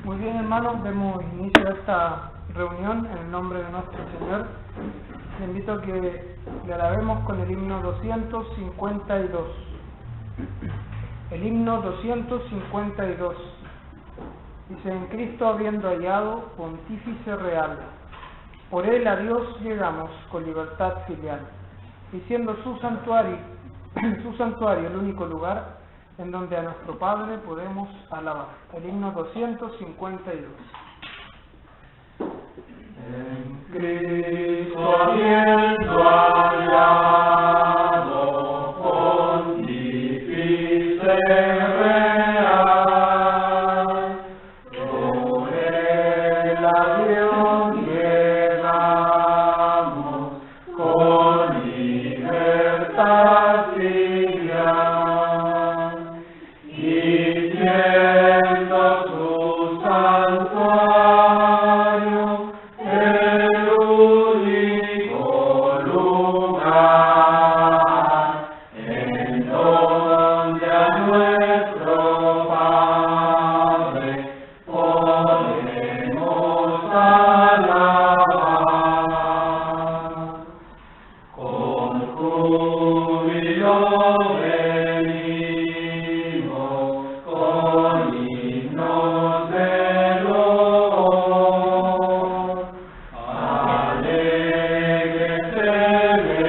Muy bien, hermanos, demos inicio a esta reunión en el nombre de nuestro Señor. Le invito a que le alabemos con el himno 252. El himno 252. Dice: en Cristo habiendo hallado pontífice real, por él a Dios llegamos con libertad filial, y siendo su santuario el único lugar en donde a nuestro Padre podemos alabar. El himno 252. En Cristo habiendo hallado pontífice real, por él a Dios llegamos con libertad filial, y siendo su santuario el único lugar en donde a nuestro Padre podemos alabar. Con júbilo venimos, con himnos de loor, alegres celebramos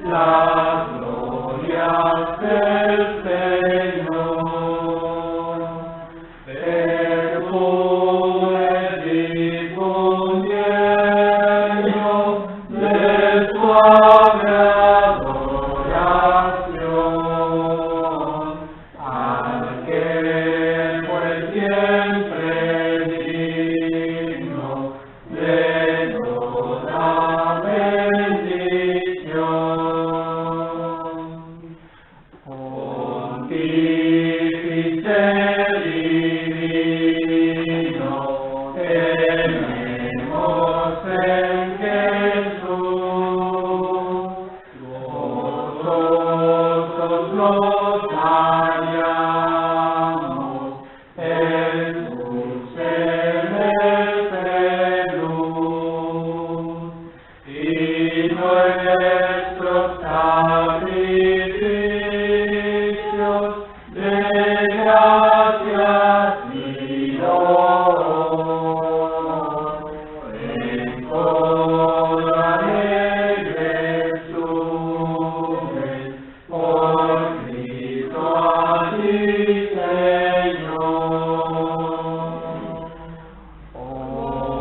las glorias del Señor. Perfumes difundiendo de suave adoración al que fue siempre digno de toda bendición. Pontífice divino, tenemos en Jesús, nosotros nos hallamos en su celeste luz, y nuestros sacrificios de gracias y loor en coro alegre suben por Cristo a ti, Señor.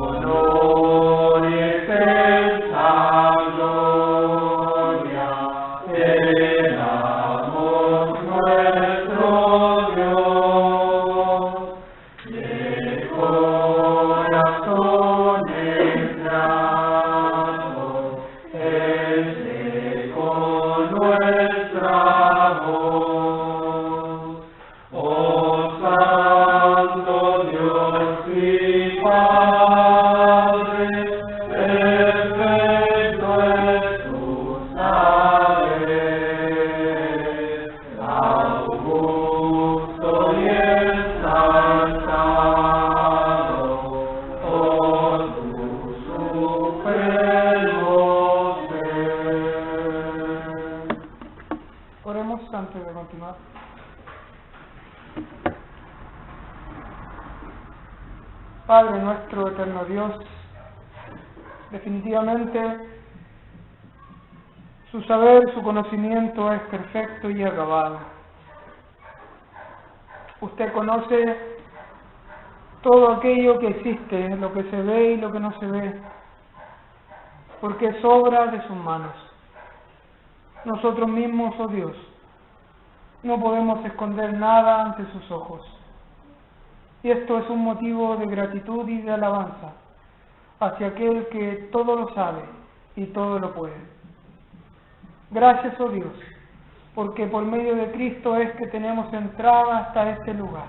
Honor y excelsa gloria te damos, nuestro Dios, de corazones gratos, con nuestra voz. Oh Santo Dios y Padre, perfecto es tu saber, augusto y exaltado por tu supremo ser. Oremos antes de continuar. Padre nuestro, eterno Dios, definitivamente su saber, su conocimiento es perfecto y acabado. Usted conoce todo aquello que existe, lo que se ve y lo que no se ve, porque es obra de sus manos. Nosotros mismos, oh Dios, no podemos esconder nada ante sus ojos. Y esto es un motivo de gratitud y de alabanza hacia aquel que todo lo sabe y todo lo puede. Gracias, oh Dios, porque por medio de Cristo es que tenemos entrada hasta este lugar,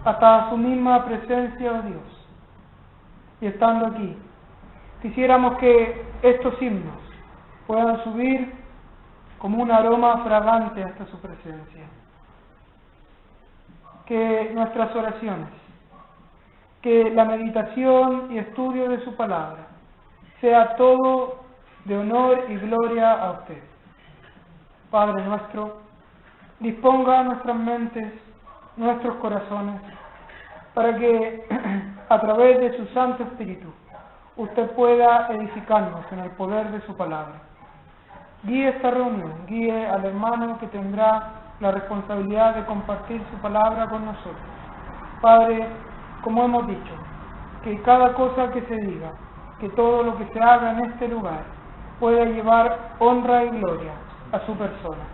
hasta su misma presencia, oh Dios. Y estando aquí, quisiéramos que estos himnos puedan subir como un aroma fragante hasta su presencia. que nuestras oraciones, que la meditación y estudio de su palabra sea todo de honor y gloria a usted. Padre nuestro, disponga nuestras mentes, nuestros corazones, para que a través de su Santo Espíritu usted pueda edificarnos en el poder de su palabra. Guíe esta reunión, guíe al hermano que tendrá la responsabilidad de compartir su palabra con nosotros. Padre, como hemos dicho, que cada cosa que se diga, que todo lo que se haga en este lugar pueda llevar honra y gloria a su persona.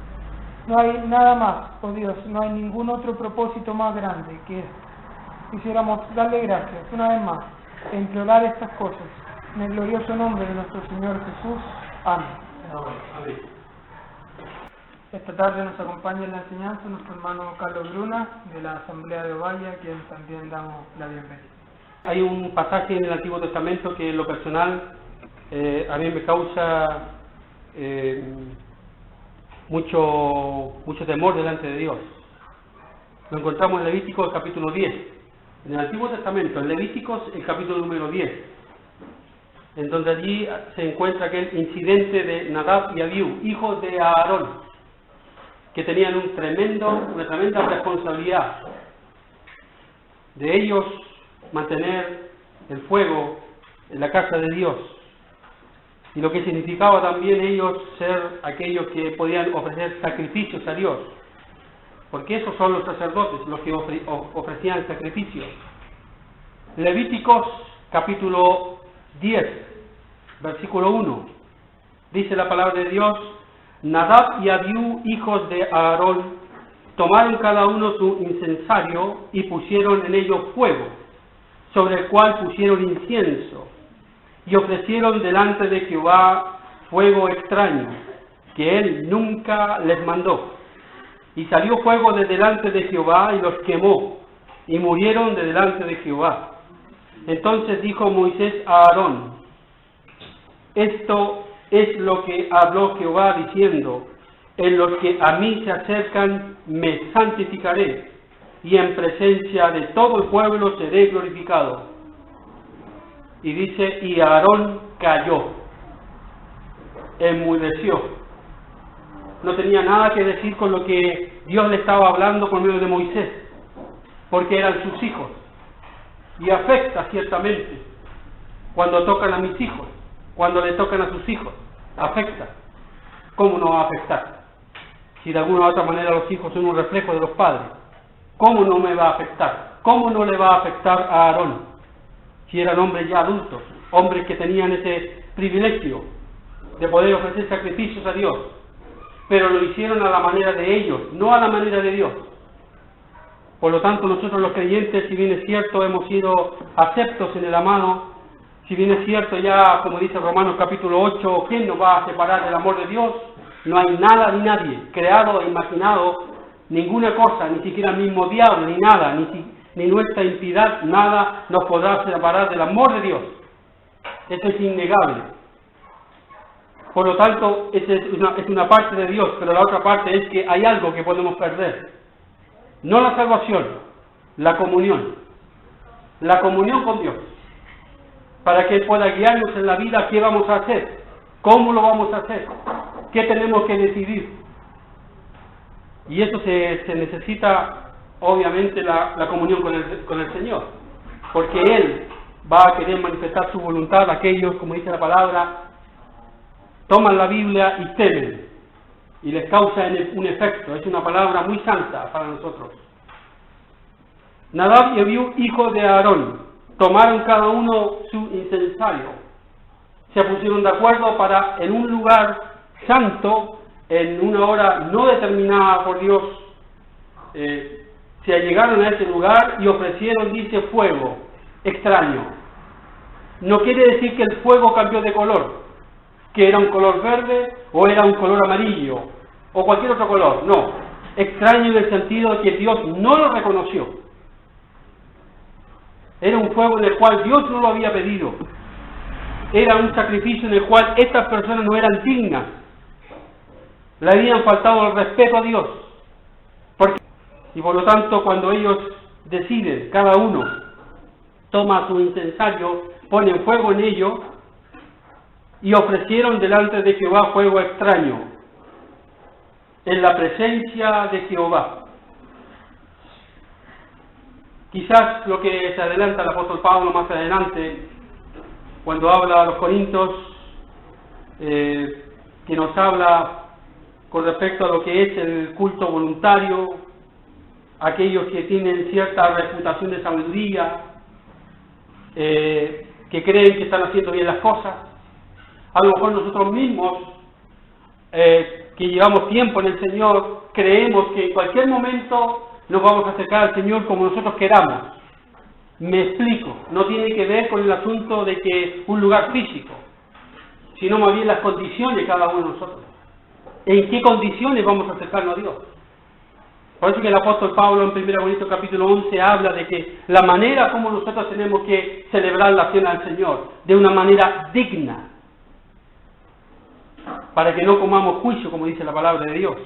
No hay nada más, oh Dios, no hay ningún otro propósito más grande que este. Quisiéramos darle gracias una vez más e implorar estas cosas en el glorioso nombre de nuestro Señor Jesús. Amén. Amén. Esta tarde nos acompaña en la enseñanza nuestro hermano Carlos Bruna de la Asamblea de Ovalle, a quien también damos la bienvenida. Hay un pasaje en el Antiguo Testamento que en lo personal a mí me causa mucho temor delante de Dios. Lo encontramos en Levíticos capítulo 10. En el Antiguo Testamento, en Levíticos, el capítulo número 10, en donde allí se encuentra aquel incidente de Nadab y Abiú, hijos de Aarón, que tenían una tremenda responsabilidad de ellos mantener el fuego en la casa de Dios, y lo que significaba también ellos ser aquellos que podían ofrecer sacrificios a Dios, porque esos son los sacerdotes los que ofrecían sacrificios. Levíticos capítulo 10, versículo 1, dice la palabra de Dios: Nadab y Abiú, hijos de Aarón, tomaron cada uno su incensario y pusieron en ello fuego, sobre el cual pusieron incienso, y ofrecieron delante de Jehová fuego extraño, que él nunca les mandó. Y salió fuego de delante de Jehová y los quemó, y murieron de delante de Jehová. Entonces dijo Moisés a Aarón: esto es lo que habló Jehová diciendo: en los que a mí se acercan me santificaré, y en presencia de todo el pueblo seré glorificado. Y dice: y Aarón calló, enmudeció. No tenía nada que decir con lo que Dios le estaba hablando por medio de Moisés, porque eran sus hijos. Y afecta ciertamente cuando tocan a mis hijos, cuando le tocan a sus hijos, afecta. ¿Cómo no va a afectar? Si de alguna u otra manera los hijos son un reflejo de los padres, ¿cómo no me va a afectar? ¿Cómo no le va a afectar a Aarón? Si eran hombres ya adultos, hombres que tenían ese privilegio de poder ofrecer sacrificios a Dios, pero lo hicieron a la manera de ellos, no a la manera de Dios. Por lo tanto, nosotros los creyentes, si bien es cierto, hemos sido aceptos en el amado, si bien es cierto ya, como dice Romanos capítulo 8, ¿quién nos va a separar del amor de Dios? No hay nada ni nadie, creado e imaginado, ninguna cosa, ni siquiera el mismo diablo, ni nada, ni nuestra impiedad, nada nos podrá separar del amor de Dios. Eso es innegable. Por lo tanto, esa es una parte de Dios, pero la otra parte es que hay algo que podemos perder. No la salvación, la comunión con Dios, para que Él pueda guiarnos en la vida. ¿Qué vamos a hacer? ¿Cómo lo vamos a hacer? ¿Qué tenemos que decidir? Y eso se necesita, obviamente, la comunión con el Señor, porque Él va a querer manifestar su voluntad a aquellos, como dice la palabra, toman la Biblia y temen, y les causa un efecto. Es una palabra muy santa para nosotros. Nadab y Abiú, hijos de Aarón, tomaron cada uno su incensario, se pusieron de acuerdo para, en un lugar santo, en una hora no determinada por Dios, se allegaron a ese lugar y ofrecieron, dice, fuego extraño. No quiere decir que el fuego cambió de color, que era un color verde o era un color amarillo o cualquier otro color. No, extraño en el sentido de que Dios no lo reconoció. Era un fuego en el cual Dios no lo había pedido. Era un sacrificio en el cual estas personas no eran dignas, le habían faltado el respeto a Dios. Y por lo tanto, cuando ellos deciden, cada uno toma su incensario, ponen fuego en ello, y ofrecieron delante de Jehová fuego extraño, en la presencia de Jehová. Quizás lo que se adelanta el apóstol Pablo más adelante, cuando habla a los Corintios, que nos habla con respecto a lo que es el culto voluntario, aquellos que tienen cierta reputación de sabiduría, que creen que están haciendo bien las cosas. A lo mejor nosotros mismos, que llevamos tiempo en el Señor, creemos que en cualquier momento nos vamos a acercar al Señor como nosotros queramos. Me explico, no tiene que ver con el asunto de que un lugar físico, sino más bien las condiciones de cada uno de nosotros. ¿En qué condiciones vamos a acercarnos a Dios? Por eso que el apóstol Pablo en 1 Corintios capítulo 11 habla de que la manera como nosotros tenemos que celebrar la cena al Señor, de una manera digna, para que no comamos juicio, como dice la palabra de Dios.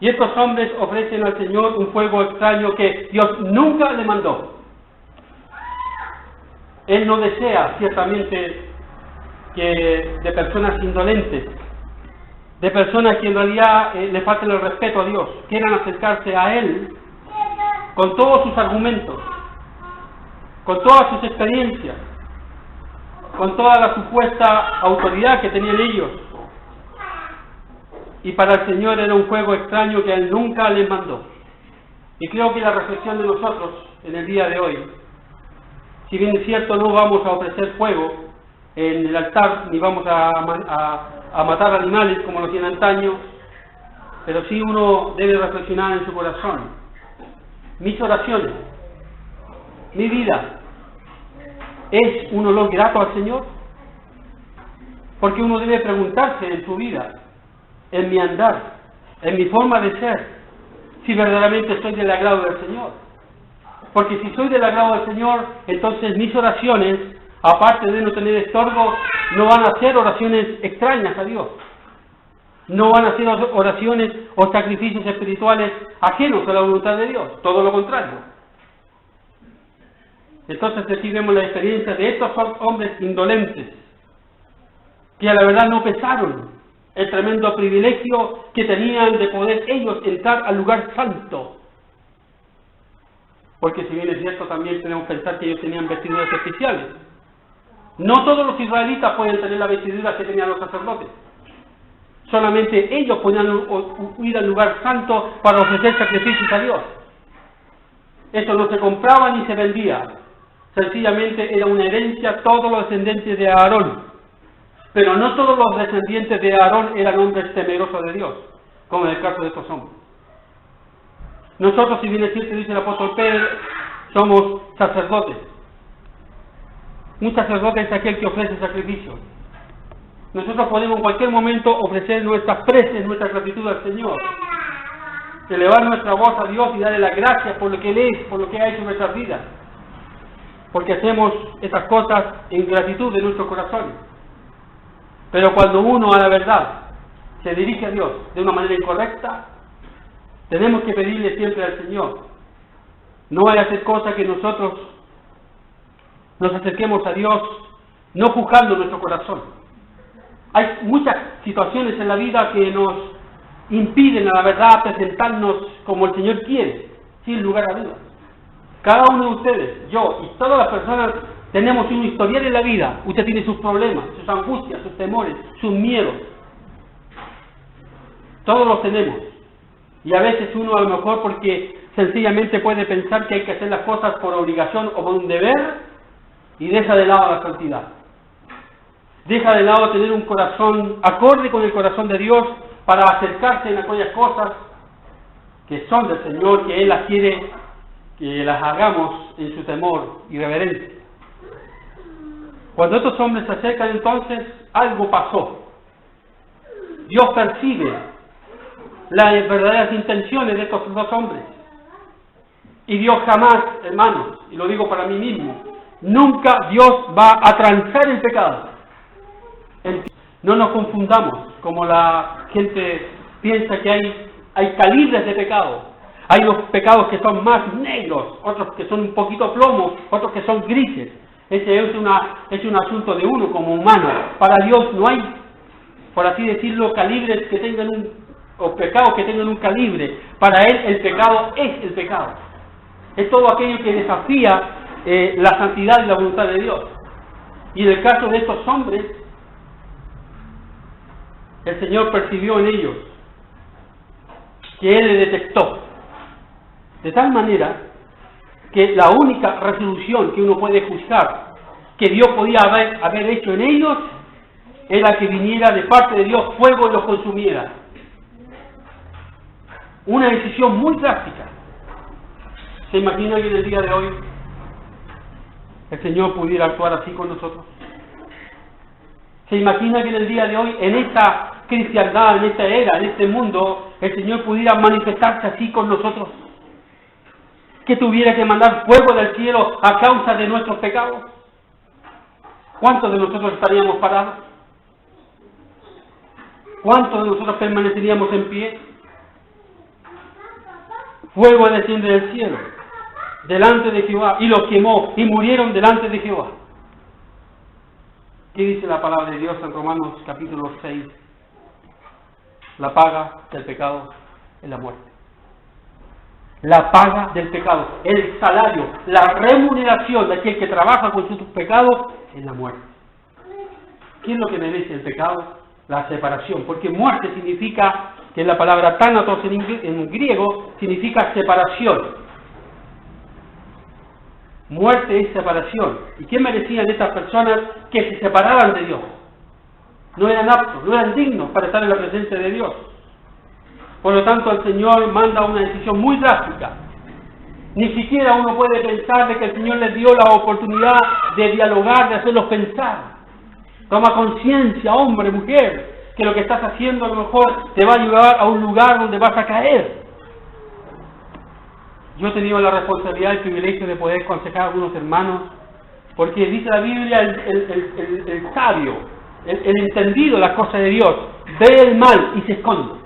Y estos hombres ofrecen al Señor un fuego extraño que Dios nunca le mandó. Él no desea, ciertamente, que de personas indolentes, de personas que en realidad le falten el respeto a Dios, quieran acercarse a Él con todos sus argumentos, con todas sus experiencias, con toda la supuesta autoridad que tenían ellos. Y para el Señor era un fuego extraño que Él nunca les mandó. Y creo que la reflexión de nosotros en el día de hoy, si bien es cierto no vamos a ofrecer fuego en el altar, ni vamos a matar animales como lo hacían antaño, pero sí uno debe reflexionar en su corazón. Mis oraciones, mi vida, ¿es un olor grato al Señor? Porque uno debe preguntarse en su vida, en mi andar, en mi forma de ser, si verdaderamente soy del agrado del Señor. Porque si soy del agrado del Señor, entonces mis oraciones, aparte de no tener estorbo, no van a ser oraciones extrañas a Dios. No van a ser oraciones o sacrificios espirituales ajenos a la voluntad de Dios. Todo lo contrario. Entonces aquí vemos la experiencia de estos hombres indolentes, que a la verdad no pesaron el tremendo privilegio que tenían de poder ellos entrar al lugar santo. Porque si bien es cierto, también tenemos que pensar que ellos tenían vestiduras especiales. No todos los israelitas pueden tener la vestidura que tenían los sacerdotes. Solamente ellos podían ir al lugar santo para ofrecer sacrificios a Dios. Esto no se compraba ni se vendía. Sencillamente era una herencia a todos los descendientes de Aarón. Pero no todos los descendientes de Aarón eran hombres temerosos de Dios, como en el caso de estos hombres. Nosotros, si bien es cierto, dice el apóstol Pedro, somos sacerdotes. Un sacerdote es aquel que ofrece sacrificios. Nosotros podemos en cualquier momento ofrecer nuestras preces, nuestra gratitud al Señor, elevar nuestra voz a Dios y darle las gracias por lo que Él es, por lo que ha hecho en nuestras vidas, porque hacemos estas cosas en gratitud de nuestro corazón. Pero cuando uno a la verdad se dirige a Dios de una manera incorrecta, tenemos que pedirle siempre al Señor. No hay hacer cosas que nosotros nos acerquemos a Dios no juzgando nuestro corazón. Hay muchas situaciones en la vida que nos impiden a la verdad presentarnos como el Señor quiere, sin lugar a dudas. Cada uno de ustedes, yo y todas las personas tenemos un historial en la vida. Usted tiene sus problemas, sus angustias, sus temores, sus miedos. Todos los tenemos. Y a veces uno a lo mejor porque sencillamente puede pensar que hay que hacer las cosas por obligación o por un deber y deja de lado la santidad. Deja de lado tener un corazón acorde con el corazón de Dios para acercarse en aquellas cosas que son del Señor, que Él las quiere que las hagamos en su temor y reverencia. Cuando estos hombres se acercan, entonces algo pasó. Dios percibe las verdaderas intenciones de estos dos hombres. Y Dios jamás, hermanos, y lo digo para mí mismo, nunca Dios va a transar el pecado. No nos confundamos, como la gente piensa que hay calibres de pecado. Hay unos pecados que son más negros, otros que son un poquito plomo, otros que son grises. Ese es un asunto de uno como humano. Para Dios no hay, por así decirlo, calibres que tengan o pecados que tengan un calibre. Para Él el pecado es el pecado. Es todo aquello que desafía la santidad y la voluntad de Dios. Y en el caso de estos hombres, el Señor percibió en ellos que Él le detectó. De tal manera que la única resolución que uno puede juzgar que Dios podía haber hecho en ellos era que viniera de parte de Dios fuego y los consumiera. Una decisión muy drástica. ¿Se imagina que en el día de hoy el Señor pudiera actuar así con nosotros? ¿Se imagina que en el día de hoy, en esta cristiandad, en esta era, en este mundo, el Señor pudiera manifestarse así con nosotros? Que tuviera que mandar fuego del cielo a causa de nuestros pecados. ¿Cuántos de nosotros estaríamos parados? ¿Cuántos de nosotros permaneceríamos en pie? Fuego desciende del cielo, delante de Jehová, y los quemó, y murieron delante de Jehová. ¿Qué dice la palabra de Dios en Romanos capítulo 6? La paga del pecado es la muerte. La paga del pecado, el salario, la remuneración de aquel que trabaja con sus pecados es la muerte. ¿Qué es lo que merece el pecado? La separación, porque muerte significa, que es la palabra thanatos en griego, significa separación. Muerte es separación. ¿Y qué merecían estas personas? Que se separaran de Dios. No eran aptos, no eran dignos para estar en la presencia de Dios. Por lo tanto, el Señor manda una decisión muy drástica. Ni siquiera uno puede pensar de que el Señor les dio la oportunidad de dialogar, de hacerlos pensar. Toma conciencia, hombre, mujer, que lo que estás haciendo a lo mejor te va a llevar a un lugar donde vas a caer. Yo he tenido la responsabilidad y el privilegio de poder aconsejar a algunos hermanos, porque dice la Biblia, el sabio, el entendido de las cosas de Dios, ve el mal y se esconde.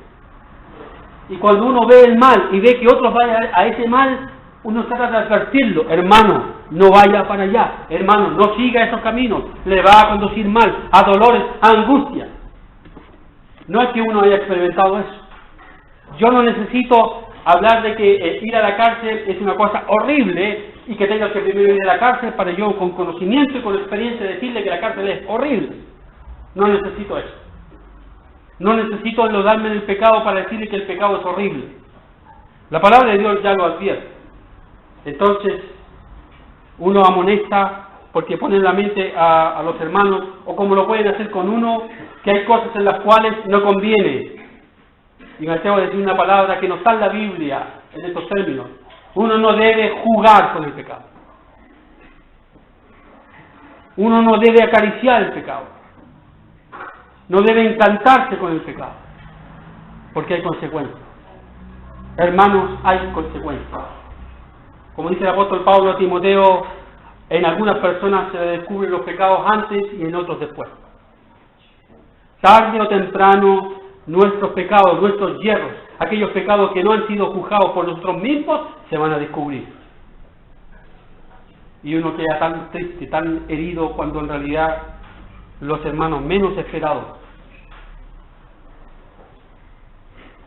Y cuando uno ve el mal y ve que otros vayan a ese mal, uno trata de advertirlo: hermano, no vaya para allá, hermano, no siga esos caminos, le va a conducir mal, a dolores, a angustia. No es que uno haya experimentado eso. Yo no necesito hablar de que ir a la cárcel es una cosa horrible y que tenga que primero ir a la cárcel para yo, con conocimiento y con experiencia, decirle que la cárcel es horrible. No necesito eso. No necesito enlodarme en el pecado para decirle que el pecado es horrible. La palabra de Dios ya lo advierte. Entonces, uno amonesta porque pone en la mente a los hermanos, o como lo pueden hacer con uno, que hay cosas en las cuales no conviene. Y me atrevo a decir una palabra que no está en la Biblia en estos términos. Uno no debe jugar con el pecado. Uno no debe acariciar el pecado. No debe encantarse con el pecado, porque hay consecuencias. Hermanos, hay consecuencias. Como dice el apóstol Pablo a Timoteo, en algunas personas se descubren los pecados antes y en otros después. Tarde o temprano, nuestros pecados, nuestros hierros, aquellos pecados que no han sido juzgados por nosotros mismos, se van a descubrir. Y uno queda tan triste, tan herido, cuando en realidad los hermanos menos esperados,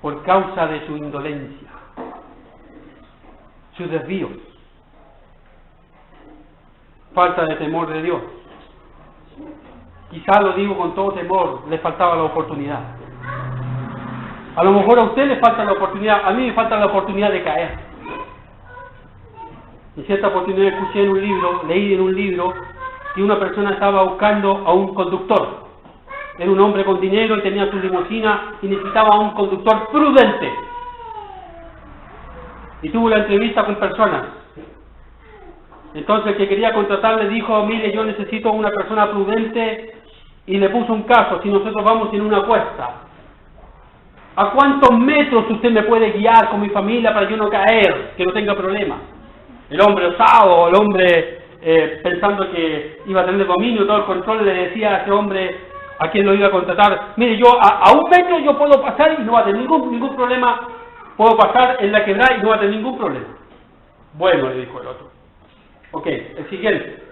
por causa de su indolencia, sus desvíos, falta de temor de Dios, quizá lo digo con todo temor, le faltaba la oportunidad. A lo mejor a usted le falta la oportunidad, a mí me falta la oportunidad de caer. En cierta oportunidad escuché en un libro, leí en un libro, que una persona estaba buscando a un conductor. Era un hombre con dinero y tenía su limusina y necesitaba a un conductor prudente. Y tuvo la entrevista con personas. Entonces el que quería contratarle dijo: mire, yo necesito una persona prudente, y le puso un caso: si nosotros vamos en una cuesta, ¿a cuántos metros usted me puede guiar con mi familia para yo no caer, que no tenga problema? El hombre osado, el hombre pensando que iba a tener dominio, todo el control, le decía a ese hombre a quien lo iba a contratar: mire, yo a un metro yo puedo pasar y no va a tener ningún problema puedo pasar en la quebrada y no va a tener ningún problema. Bueno, le dijo el otro. Ok, el siguiente.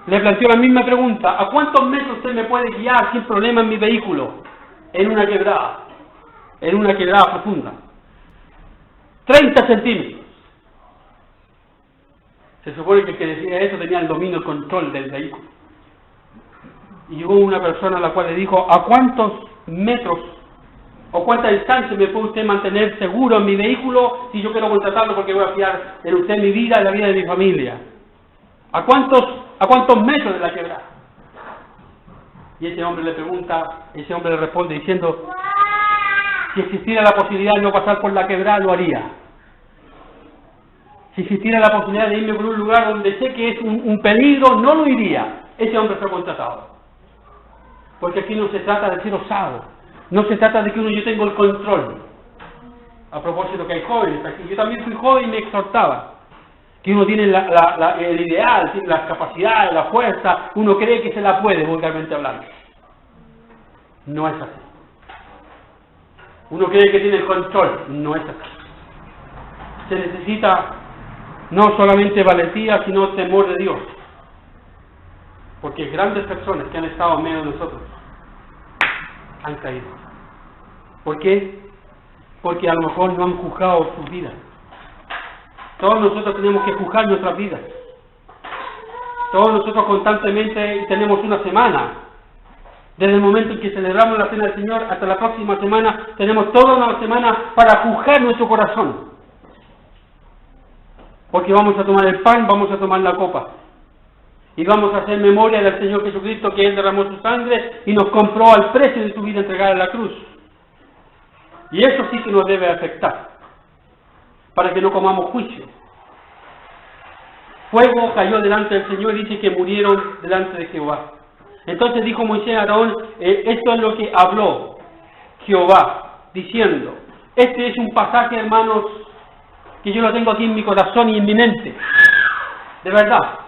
Le planteó la misma pregunta. ¿A cuántos metros usted me puede guiar sin problema en mi vehículo? En una quebrada profunda. 30 centímetros. Se supone que el que decía eso tenía el dominio, el control del vehículo. Y hubo una persona a la cual le dijo, ¿a cuántos metros o cuánta distancia me puede usted mantener seguro en mi vehículo si yo quiero contratarlo porque voy a fiar en usted mi vida y la vida de mi familia? ¿A cuántos metros de la quebrada? Y ese hombre le responde diciendo, si existiera la posibilidad de no pasar por la quebrada, lo haría. Si existiera la posibilidad de irme por un lugar donde sé que es un peligro, no lo iría. Ese hombre fue contratado. Porque aquí no se trata de ser osado. No se trata de que yo tenga el control. A propósito que hay jóvenes aquí. Yo también fui joven y me exhortaba. Que uno tiene el ideal, tiene las capacidades, la fuerza. Uno cree que se la puede, vulgarmente hablando. No es así. Uno cree que tiene el control. No es así. Se necesita no solamente valentía, sino temor de Dios. Porque grandes personas que han estado en medio de nosotros han caído. ¿Por qué? Porque a lo mejor no han juzgado sus vidas. Todos nosotros tenemos que juzgar nuestras vidas. Todos nosotros constantemente tenemos una semana. Desde el momento en que celebramos la cena del Señor hasta la próxima semana, tenemos toda una semana para juzgar nuestro corazón. Porque vamos a tomar el pan, vamos a tomar la copa. Y vamos a hacer memoria del Señor Jesucristo, que Él derramó su sangre y nos compró al precio de su vida entregada en la cruz. Y eso sí que nos debe afectar, para que no comamos juicio. Fuego cayó delante del Señor y dice que murieron delante de Jehová. Entonces dijo Moisés a Aarón, esto es lo que habló Jehová, diciendo, este es un pasaje, hermanos, que yo lo tengo aquí en mi corazón y en mi mente, de verdad.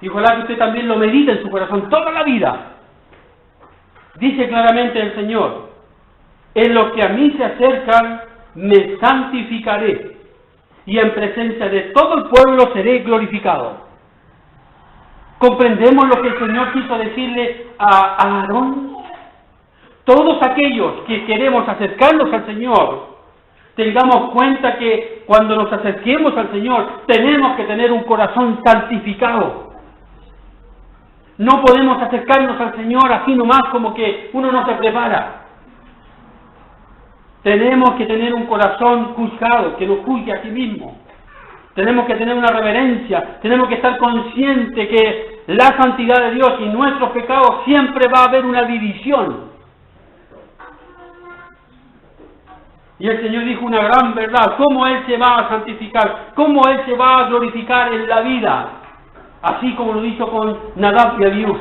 Y ojalá que usted también lo medite en su corazón toda la vida. Dice claramente el Señor, en los que a mí se acercan, me santificaré, y en presencia de todo el pueblo seré glorificado. ¿Comprendemos lo que el Señor quiso decirle a Aarón? Todos aquellos que queremos acercarnos al Señor, tengamos cuenta que cuando nos acerquemos al Señor, tenemos que tener un corazón santificado. No podemos acercarnos al Señor así nomás como que uno no se prepara. Tenemos que tener un corazón juzgado, que nos juzgue a sí mismo. Tenemos que tener una reverencia, tenemos que estar conscientes que la santidad de Dios y nuestros pecados siempre va a haber una división. Y el Señor dijo una gran verdad, cómo Él se va a santificar, cómo Él se va a glorificar en la vida. Así como lo hizo con Nadab y Abiú.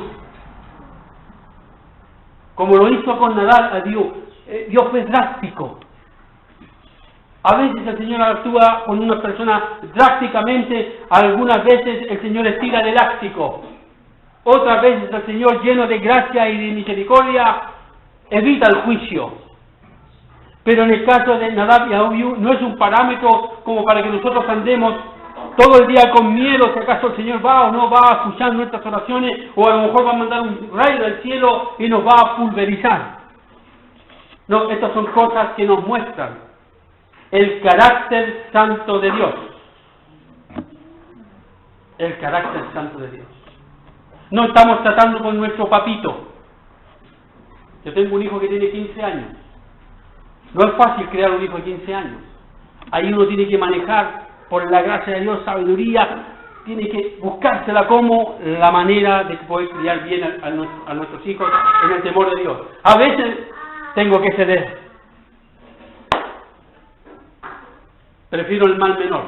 Como lo hizo con Nadab y Abiú. Dios fue drástico. A veces el Señor actúa con una persona drásticamente, algunas veces el Señor estira el elástico. Otras veces el Señor, lleno de gracia y de misericordia, evita el juicio. Pero en el caso de Nadab y Abiú no es un parámetro como para que nosotros andemos todo el día con miedo si acaso el Señor va o no va a escuchar nuestras oraciones, o a lo mejor va a mandar un rayo del cielo y nos va a pulverizar. No, estas son cosas que nos muestran el carácter santo de Dios. El carácter santo de Dios. No estamos tratando con nuestro papito. Yo tengo un hijo que tiene 15 años. No es fácil crear un hijo de 15 años. Ahí uno tiene que manejar, por la gracia de Dios, sabiduría, tiene que buscársela como la manera de poder criar bien a nuestros hijos en el temor de Dios. A veces tengo que ceder. Prefiero el mal menor,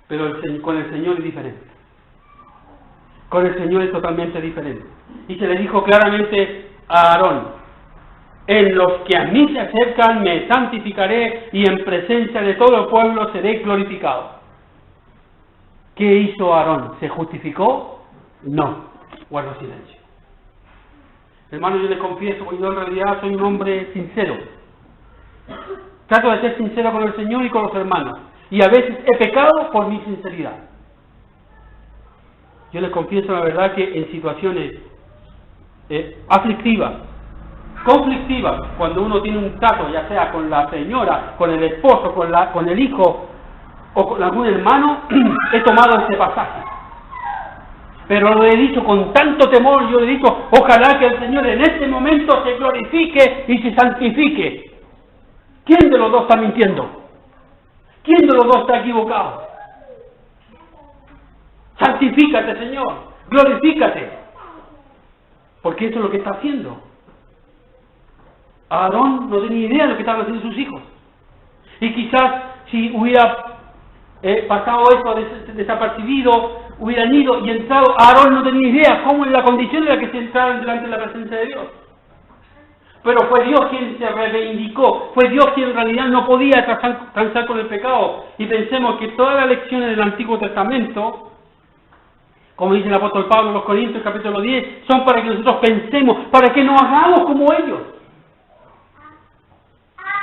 pero con el Señor es diferente. Con el Señor es totalmente diferente. Y se le dijo claramente a Aarón, en los que a mí se acercan me santificaré y en presencia de todo el pueblo seré glorificado. ¿Qué hizo Aarón? ¿Se justificó? No, guardó silencio. Hermano, yo les confieso que yo en realidad soy un hombre sincero. Trato de ser sincero con el Señor y con los hermanos. Y a veces he pecado por mi sinceridad. Yo les confieso la verdad que en situaciones aflictivas, conflictivas, cuando uno tiene un trato, ya sea con la señora, con el esposo, con el hijo o con algún hermano, he tomado este pasaje. Pero lo he dicho con tanto temor, yo le he dicho, ojalá que el Señor en este momento se glorifique y se santifique. ¿Quién de los dos está mintiendo? ¿Quién de los dos está equivocado? Santifícate, Señor, glorifícate. Porque eso es lo que está haciendo. Aarón no tenía idea de lo que estaban haciendo sus hijos. Y quizás si hubiera pasado eso desapercibido, hubieran ido y entrado, Aarón no tenía idea cómo en la condición en la que se entraron delante de la presencia de Dios. Pero fue Dios quien se reivindicó, fue Dios quien en realidad no podía transar con el pecado. Y pensemos que todas las lecciones del Antiguo Testamento, como dice el apóstol Pablo en los Corintios capítulo 10, son para que nosotros pensemos, para que no hagamos como ellos.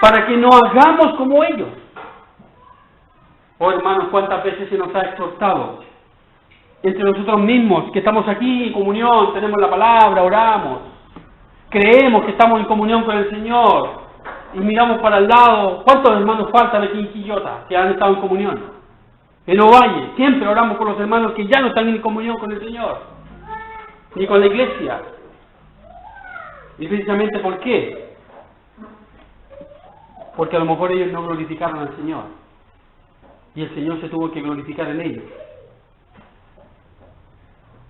Para que no hagamos como ellos. Oh hermanos, cuántas veces se nos ha exhortado entre nosotros mismos, que estamos aquí en comunión, tenemos la palabra, oramos, creemos que estamos en comunión con el Señor y miramos para el lado. ¿Cuántos hermanos faltan aquí en Quillota que han estado en comunión? En Ovalle, siempre oramos por los hermanos que ya no están en comunión con el Señor, ni con la iglesia. Y precisamente ¿por qué? Porque a lo mejor ellos no glorificaron al Señor y el Señor se tuvo que glorificar en ellos.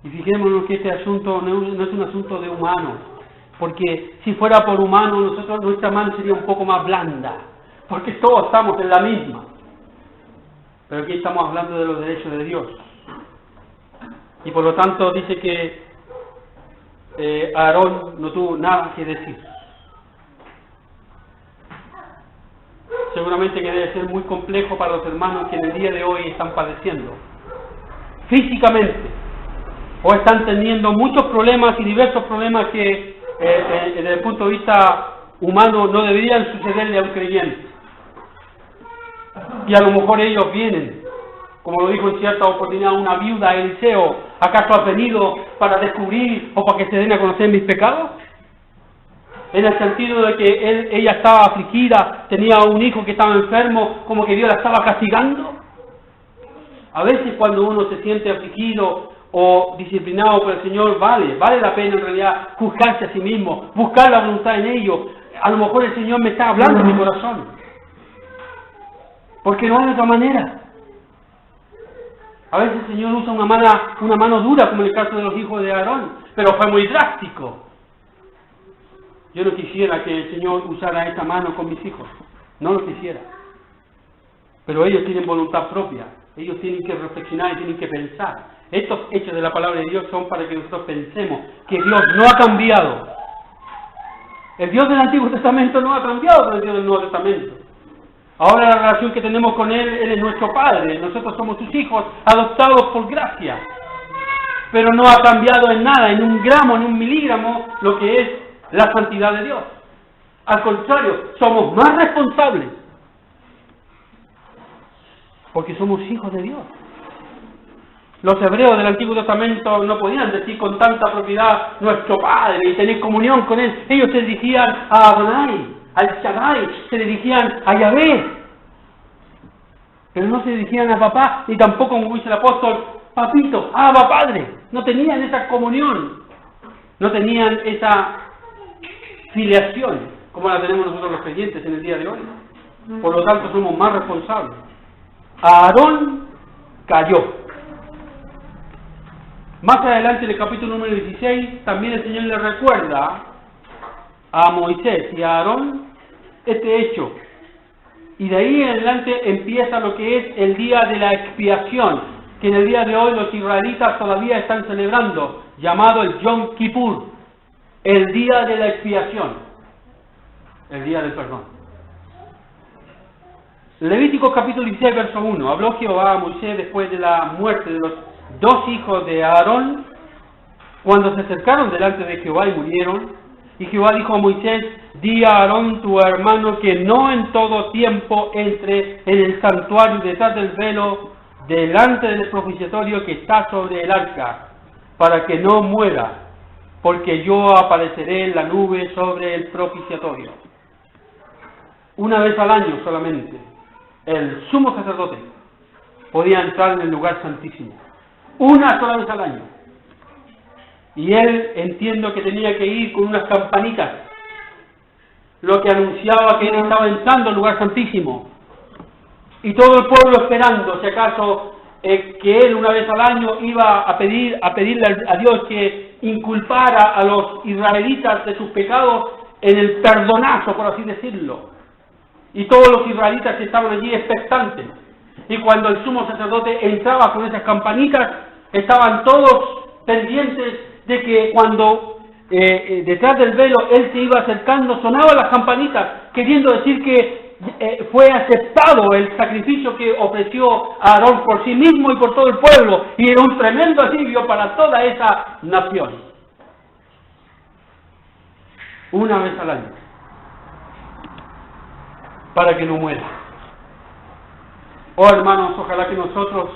Y fijémonos que este asunto no es un asunto de humanos, porque si fuera por humanos, nuestra mano sería un poco más blanda, porque todos estamos en la misma. Pero aquí estamos hablando de los derechos de Dios. Y por lo tanto dice que Aarón no tuvo nada que decir. Seguramente que debe ser muy complejo para los hermanos que en el día de hoy están padeciendo físicamente, o están teniendo muchos problemas y diversos problemas que desde el punto de vista humano no deberían sucederle a un creyente. Y a lo mejor ellos vienen, como lo dijo en cierta oportunidad una viuda, Eliseo, ¿acaso has venido para descubrir o para que se den a conocer mis pecados? En el sentido de que ella estaba afligida, tenía un hijo que estaba enfermo, como que Dios la estaba castigando. A veces cuando uno se siente afligido o disciplinado por el Señor, vale la pena en realidad juzgarse a sí mismo, buscar la voluntad en ello. A lo mejor el Señor me está hablando en mi corazón, porque no hay otra manera. A veces el Señor usa una mano dura, como en el caso de los hijos de Aarón, pero fue muy drástico. Yo no quisiera que el Señor usara esa mano con mis hijos, no lo quisiera. Pero ellos tienen voluntad propia, ellos tienen que reflexionar y tienen que pensar. Estos hechos de la palabra de Dios son para que nosotros pensemos que Dios no ha cambiado. El Dios del Antiguo Testamento no ha cambiado con el Dios del Nuevo Testamento. Ahora la relación que tenemos con Él es nuestro Padre, nosotros somos sus hijos, adoptados por gracia. Pero no ha cambiado en nada, en un gramo, en un miligramo, lo que es la santidad de Dios. Al contrario, somos más responsables, porque somos hijos de Dios. Los hebreos del Antiguo Testamento no podían decir con tanta propiedad nuestro Padre y tener comunión con Él. Ellos se dirigían a Adonai, al Shaddai, se dirigían a Yahvé. Pero no se dirigían a papá, ni tampoco, como dice el apóstol, papito, Abba Padre. No tenían esa comunión, no tenían esa filiación como la tenemos nosotros los creyentes en el día de hoy. Por lo tanto, somos más responsables. Aarón cayó. Más adelante en el capítulo número 16, también el Señor le recuerda a Moisés y a Aarón este hecho. Y de ahí en adelante empieza lo que es el día de la expiación, que en el día de hoy los israelitas todavía están celebrando, llamado el Yom Kippur, el día de la expiación, el día del perdón. Levítico capítulo 16, verso 1. Habló Jehová a Moisés después de la muerte de los dos hijos de Aarón, cuando se acercaron delante de Jehová y murieron, Y Jehová dijo a Moisés, di a Aarón tu hermano que no en todo tiempo entre en el santuario detrás del velo, delante del propiciatorio que está sobre el arca, para que no muera, porque yo apareceré en la nube sobre el propiciatorio. Una vez al año solamente, el sumo sacerdote podía entrar en el lugar santísimo. Una sola vez al año. Y él, entiendo que tenía que ir con unas campanitas, lo que anunciaba que él estaba entrando al lugar santísimo. Y todo el pueblo esperando, si acaso, que él una vez al año iba a pedirle a Dios que inculpara a los israelitas de sus pecados en el perdonazo, por así decirlo. Y todos los israelitas estaban allí expectantes. Y cuando el sumo sacerdote entraba con esas campanitas, estaban todos pendientes de que cuando detrás del velo él se iba acercando, sonaban las campanitas, queriendo decir que fue aceptado el sacrificio que ofreció a Aarón por sí mismo y por todo el pueblo, y era un tremendo alivio para toda esa nación. Una vez al año, para que no muera. Oh hermanos, ojalá que nosotros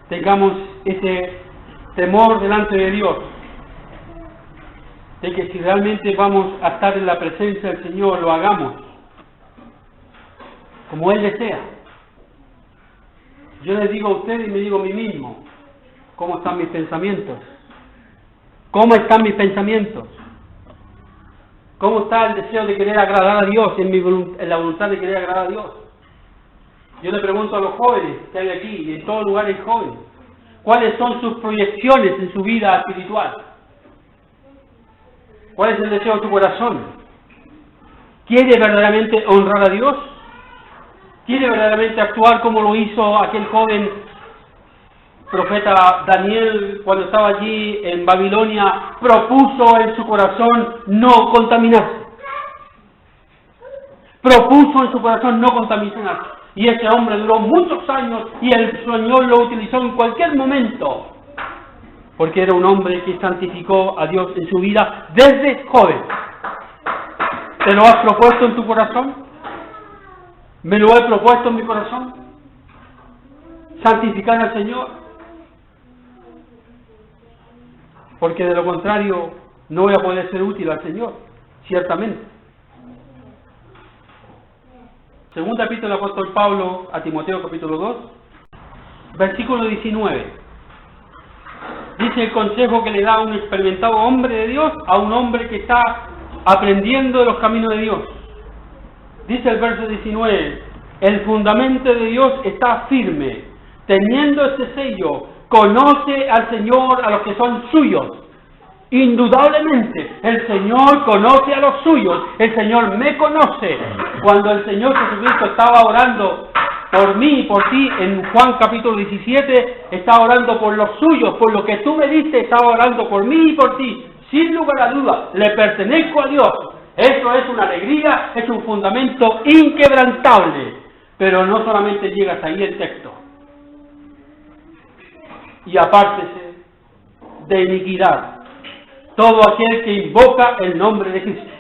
tengamos ese temor delante de Dios, de que si realmente vamos a estar en la presencia del Señor, lo hagamos como Él desea. Yo les digo a ustedes y me digo a mí mismo, ¿cómo están mis pensamientos? ¿Cómo están mis pensamientos? ¿Cómo está el deseo de querer agradar a Dios, en la voluntad de querer agradar a Dios? Yo le pregunto a los jóvenes que hay aquí, y en todo lugar hay jóvenes, ¿cuáles son sus proyecciones en su vida espiritual? ¿Cuál es el deseo de su corazón? ¿Quiere verdaderamente honrar a Dios? ¿Quiere verdaderamente actuar como lo hizo aquel joven profeta Daniel cuando estaba allí en Babilonia? Propuso en su corazón no contaminarse. Propuso en su corazón no contaminarse. Y ese hombre duró muchos años y el Señor lo utilizó en cualquier momento. Porque era un hombre que santificó a Dios en su vida desde joven. ¿Te lo has propuesto en tu corazón? ¿Me lo he propuesto en mi corazón? ¿Santificar al Señor? Porque de lo contrario no voy a poder ser útil al Señor, ciertamente. Segunda epístola del apóstol Pablo a Timoteo capítulo 2, versículo 19. Dice el consejo que le da un experimentado hombre de Dios a un hombre que está aprendiendo de los caminos de Dios. Dice el verso 19, el fundamento de Dios está firme, teniendo este sello, conoce al Señor a los que son suyos. Indudablemente, el Señor conoce a los suyos, el Señor me conoce. Cuando el Señor Jesucristo estaba orando por mí y por ti, en Juan capítulo 17, estaba orando por los suyos, por lo que tú me diste, estaba orando por mí y por ti. Sin lugar a duda, le pertenezco a Dios. Eso es una alegría, es un fundamento inquebrantable. Pero no solamente llega hasta ahí el texto. Y apártese de iniquidad todo aquel que invoca el nombre de Cristo.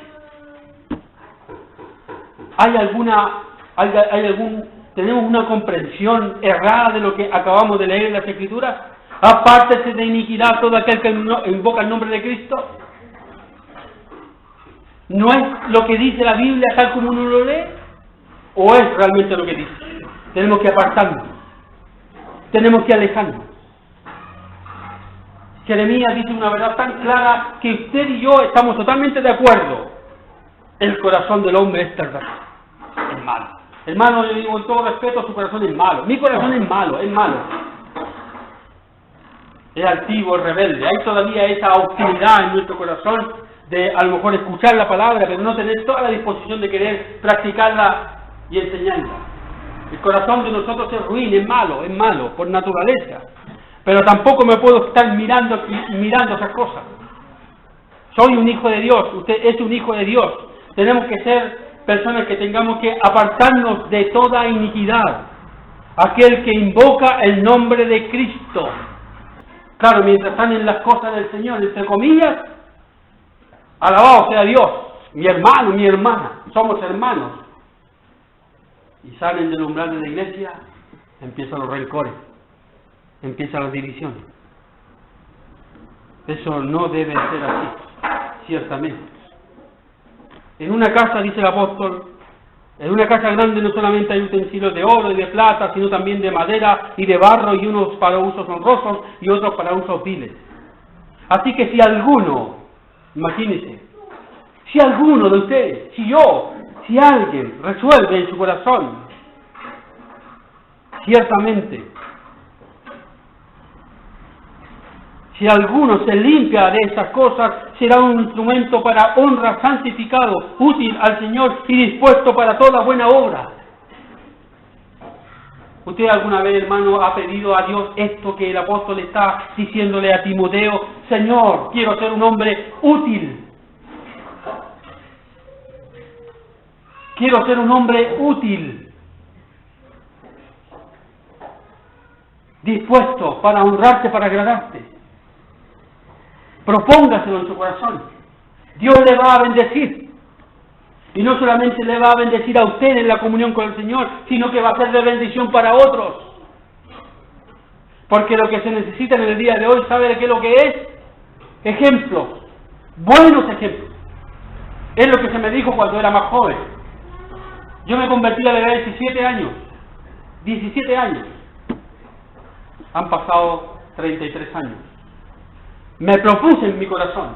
¿Tenemos una comprensión errada de lo que acabamos de leer en las Escrituras? Apártese de iniquidad todo aquel que invoca el nombre de Cristo. ¿No es lo que dice la Biblia tal como uno lo lee? ¿O es realmente lo que dice? Tenemos que apartarnos. Tenemos que alejarnos. Jeremías dice una verdad tan clara que usted y yo estamos totalmente de acuerdo. El corazón del hombre es perverso, es malo. Hermano, yo digo en todo respeto, su corazón es malo. Mi corazón es malo, es malo. Es altivo, es rebelde. Hay todavía esa hostilidad en nuestro corazón de a lo mejor escuchar la palabra, pero no tener toda la disposición de querer practicarla y enseñarla. El corazón de nosotros es ruin, es malo, por naturaleza. Pero tampoco me puedo estar mirando esas cosas. Soy un hijo de Dios, usted es un hijo de Dios. Tenemos que ser personas que tengamos que apartarnos de toda iniquidad. Aquel que invoca el nombre de Cristo. Claro, mientras están en las cosas del Señor, entre comillas, Alabado sea Dios, mi hermano, mi hermana, somos hermanos. Y salen del umbral de la iglesia, empiezan los rencores, empiezan las divisiones. Eso no debe ser así, ciertamente. En una casa, dice el apóstol, en una casa grande no solamente hay utensilios de oro y de plata, sino también de madera y de barro, y unos para usos honrosos y otros para usos viles. Así que si alguno, imagínense, si alguno de ustedes, si alguien resuelve en su corazón, ciertamente, si alguno se limpia de estas cosas, será un instrumento para honra, santificado, útil al Señor y dispuesto para toda buena obra. ¿Usted alguna vez, hermano, ha pedido a Dios esto que el apóstol está diciéndole a Timoteo? Señor, quiero ser un hombre útil. Quiero ser un hombre útil. Dispuesto para honrarte, para agradarte. Propóngaselo en su corazón. Dios le va a bendecir. Y no solamente le va a bendecir a usted en la comunión con el Señor, sino que va a ser de bendición para otros. Porque lo que se necesita en el día de hoy, ¿sabe qué es lo que es? Ejemplos. Buenos ejemplos. Es lo que se me dijo cuando era más joven. Yo me convertí a la edad de 17 años. 17 años. Han pasado 33 años. Me propuse en mi corazón,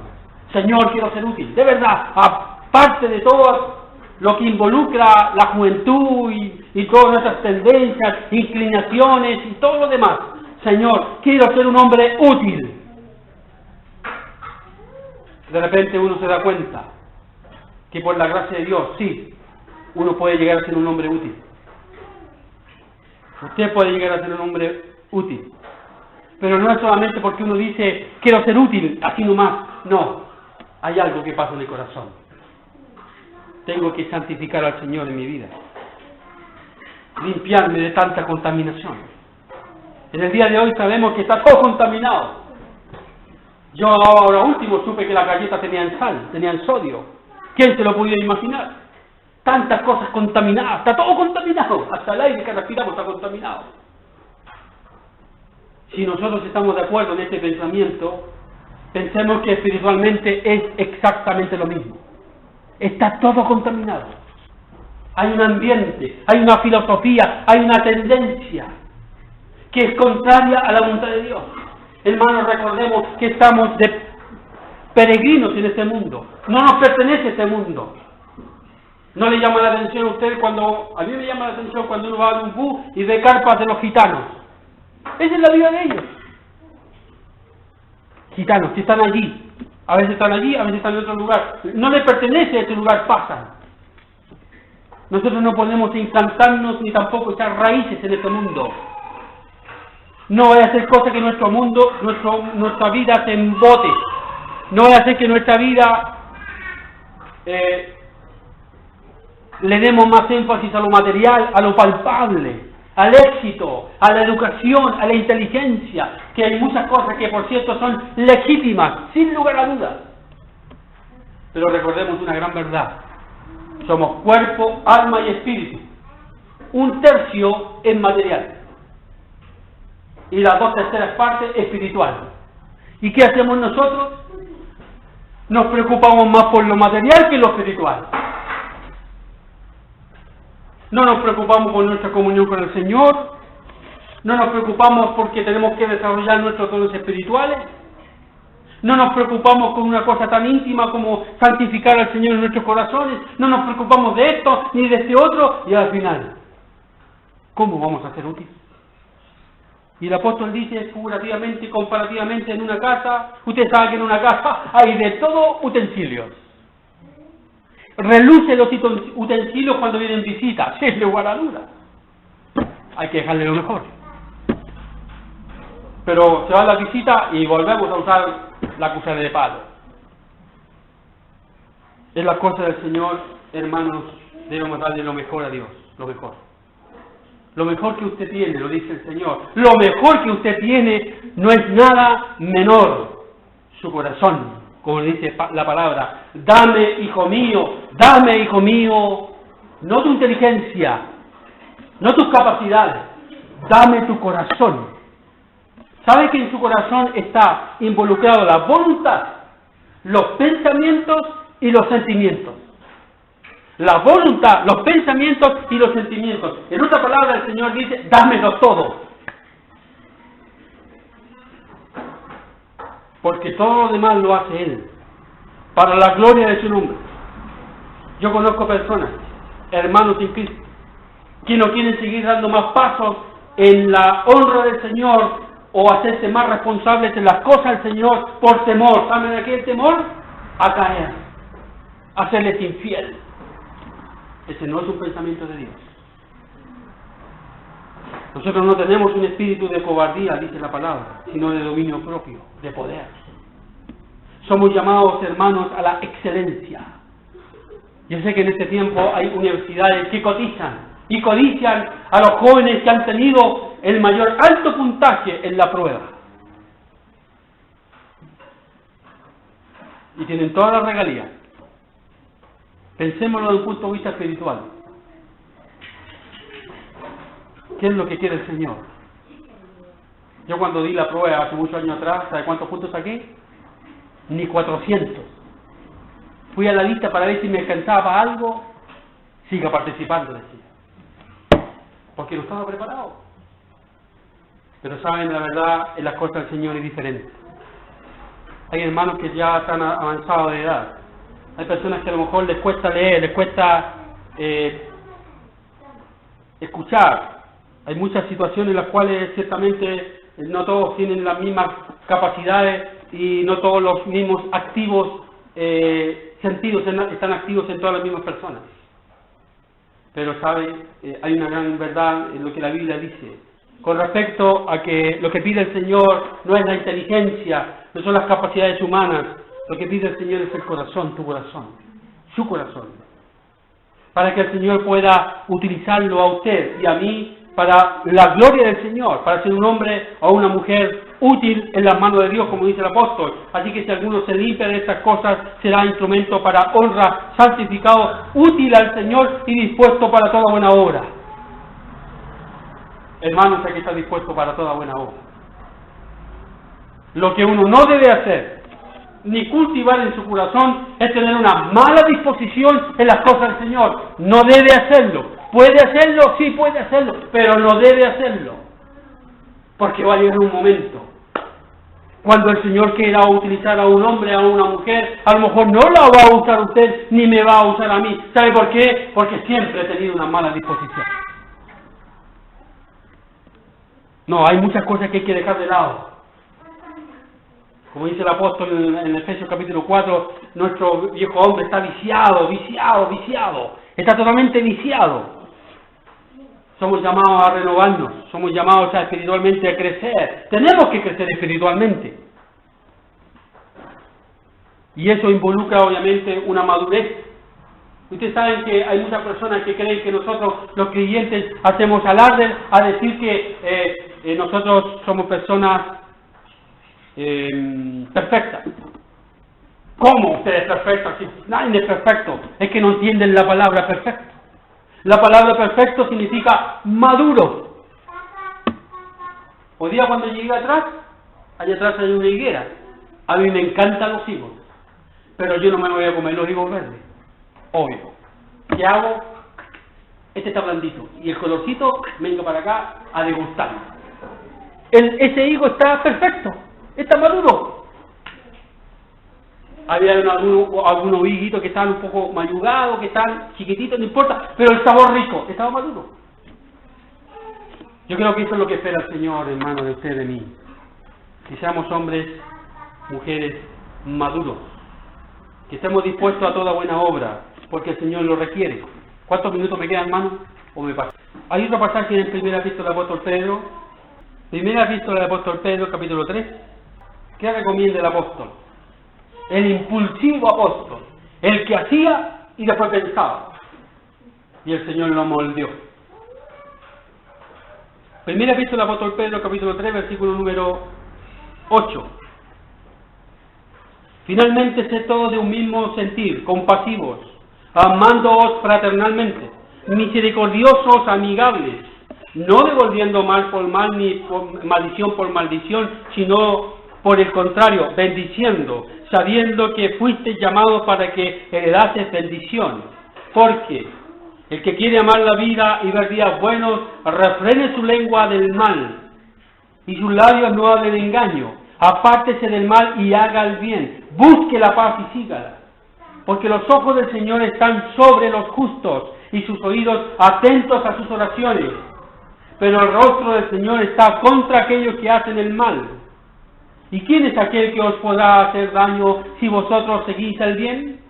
Señor, quiero ser útil. De verdad, aparte de todo lo que involucra la juventud y todas nuestras tendencias, inclinaciones y todo lo demás. Señor, quiero ser un hombre útil. De repente uno se da cuenta que por la gracia de Dios, sí, uno puede llegar a ser un hombre útil. Usted puede llegar a ser un hombre útil. Pero no es solamente porque uno dice, quiero ser útil, así nomás. No, hay algo que pasa en el corazón. Tengo que santificar al Señor en mi vida. Limpiarme de tanta contaminación. En el día de hoy sabemos que está todo contaminado. Yo ahora último supe que las galletas tenían sal, tenían sodio. ¿Quién se lo podía imaginar? Tantas cosas contaminadas, está todo contaminado. Hasta el aire que respiramos está contaminado. Si nosotros estamos de acuerdo en este pensamiento, pensemos que espiritualmente es exactamente lo mismo. Está todo contaminado. Hay un ambiente, hay una filosofía, hay una tendencia que es contraria a la voluntad de Dios. Hermanos, recordemos que estamos de peregrinos en este mundo. No nos pertenece este mundo. ¿No le llama la atención a usted a mí me llama la atención cuando uno va a un bus y ve carpas de los gitanos? Esa es la vida de ellos. Gitanos que están allí. A veces están allí, a veces están en otro lugar. No les pertenece a ese lugar, pasan. Nosotros no podemos encantarnos ni tampoco echar raíces en este mundo. No vaya a hacer cosas que nuestro mundo, nuestra vida se embote. No vaya a hacer que nuestra vida le demos más énfasis a lo material, a lo palpable, al éxito, a la educación, a la inteligencia, que hay muchas cosas que por cierto son legítimas, sin lugar a dudas. Pero recordemos una gran verdad: somos cuerpo, alma y espíritu. 1/3 es material y las 2/3 partes espiritual. ¿Y qué hacemos nosotros? Nos preocupamos más por lo material que lo espiritual. No nos preocupamos por nuestra comunión con el Señor. No nos preocupamos porque tenemos que desarrollar nuestros dones espirituales. No nos preocupamos con una cosa tan íntima como santificar al Señor en nuestros corazones. No nos preocupamos de esto ni de este otro. Y al final, ¿cómo vamos a ser útiles? Y el apóstol dice figurativamente y comparativamente, en una casa, usted sabe que en una casa hay de todo utensilios. Reluce los utensilios cuando vienen visitas, sin lugar a dudas. Hay que dejarle lo mejor. Pero se va a la visita y volvemos a usar la cuchara de palo. Es la cosa del Señor, hermanos, debemos darle lo mejor a Dios, lo mejor. Lo mejor que usted tiene, lo dice el Señor, lo mejor que usted tiene no es nada menor, su corazón como dice la palabra, dame, hijo mío, no tu inteligencia, no tus capacidades, dame tu corazón. ¿Sabe que en su corazón está involucrado la voluntad, los pensamientos y los sentimientos? La voluntad, los pensamientos y los sentimientos. En otra palabra, el Señor dice, dámelo todo. Porque todo lo demás lo hace Él, para la gloria de su nombre. Yo conozco personas, hermanos en Cristo, que no quieren seguir dando más pasos en la honra del Señor o hacerse más responsables en las cosas del Señor por temor. ¿Saben de qué el temor? A caer, a serles infiel. Ese no es un pensamiento de Dios. Nosotros no tenemos un espíritu de cobardía, dice la palabra, sino de dominio propio, de poder. Somos llamados, hermanos, a la excelencia. Yo sé que en este tiempo hay universidades que cotizan y codician a los jóvenes que han tenido el mayor alto puntaje en la prueba. Y tienen todas las regalías. Pensémoslo desde un punto de vista espiritual. ¿Qué es lo que quiere el Señor? Yo cuando di la prueba hace muchos años atrás, ¿sabe cuántos puntos saqué? Ni 400. Fui a la lista para ver si me alcanzaba para algo. Siga participando, decía. Porque no estaba preparado. Pero saben, la verdad, en las cosas del Señor es diferente. Hay hermanos que ya están avanzados de edad. Hay personas que a lo mejor les cuesta leer, les cuesta escuchar. Hay muchas situaciones en las cuales ciertamente no todos tienen las mismas capacidades y no todos los mismos activos sentidos están activos en todas las mismas personas. Pero sabe, hay una gran verdad en lo que la Biblia dice con respecto a que lo que pide el Señor no es la inteligencia, no son las capacidades humanas. Lo que pide el Señor es el corazón, tu corazón, su corazón, para que el Señor pueda utilizarlo a usted y a mí para la gloria del Señor, para ser un hombre o una mujer útil en las manos de Dios, como dice el apóstol. Así que si alguno se limpia de estas cosas, será instrumento para honra, santificado, útil al Señor y dispuesto para toda buena obra. Hermanos, aquí está dispuesto para toda buena obra. Lo que uno no debe hacer ni cultivar en su corazón es tener una mala disposición en las cosas del Señor. No debe hacerlo. Puede hacerlo, sí puede hacerlo, pero no debe hacerlo. Porque va a llegar un momento cuando el Señor quiera utilizar a un hombre, a una mujer, a lo mejor no la va a usar usted, ni me va a usar a mí. ¿Sabe por qué? Porque siempre he tenido una mala disposición. No, hay muchas cosas que hay que dejar de lado. Como dice el apóstol en Efesios capítulo 4, nuestro viejo hombre está viciado. Está totalmente viciado. Somos llamados a renovarnos, somos llamados espiritualmente a crecer. Tenemos que crecer espiritualmente. Y eso involucra obviamente una madurez. Ustedes saben que hay muchas personas que creen que nosotros, los creyentes, hacemos alarde a decir que nosotros somos personas perfectas. ¿Cómo usted es perfecto? Si nadie es perfecto. Es que no entienden la palabra perfecto. La palabra perfecto significa maduro. Hoy día cuando llegué atrás, allá atrás hay una higuera. A mí me encantan los higos, pero yo no me voy a comer los higos verdes. Obvio. ¿Qué hago? Este está blandito. Y el colorcito, vengo para acá a degustar. Ese higo está perfecto. Está maduro. Había algunos higuitos que estaban un poco mayugados, que estaban chiquititos, no importa, pero el sabor rico, estaba maduro. Yo creo que eso es lo que espera el Señor, hermano, de usted, de mí. Que seamos hombres, mujeres maduros, que estemos dispuestos a toda buena obra, porque el Señor lo requiere. ¿Cuántos minutos me quedan, hermano? ¿O me pasa? Hay otro pasaje en Primera Epístola del Apóstol Pedro. Primera Epístola del Apóstol Pedro, capítulo 3. ¿Qué recomienda el apóstol? El impulsivo apóstol, el que hacía y después pensaba. Y el Señor lo moldeó. Primera Epístola del Apóstol Pedro, capítulo 3, versículo número 8. Finalmente, sed todos de un mismo sentir, compasivos, amándoos fraternalmente, misericordiosos, amigables, no devolviendo mal por mal ni maldición por maldición, sino por el contrario, bendiciendo, sabiendo que fuiste llamados para que heredases bendición. Porque el que quiere amar la vida y ver días buenos, refrene su lengua del mal, y sus labios no hablen engaño. Apártese del mal y haga el bien, busque la paz y sígala. Porque los ojos del Señor están sobre los justos, y sus oídos atentos a sus oraciones. Pero el rostro del Señor está contra aquellos que hacen el mal. ¿Y quién es aquel que os podrá hacer daño si vosotros seguís el bien?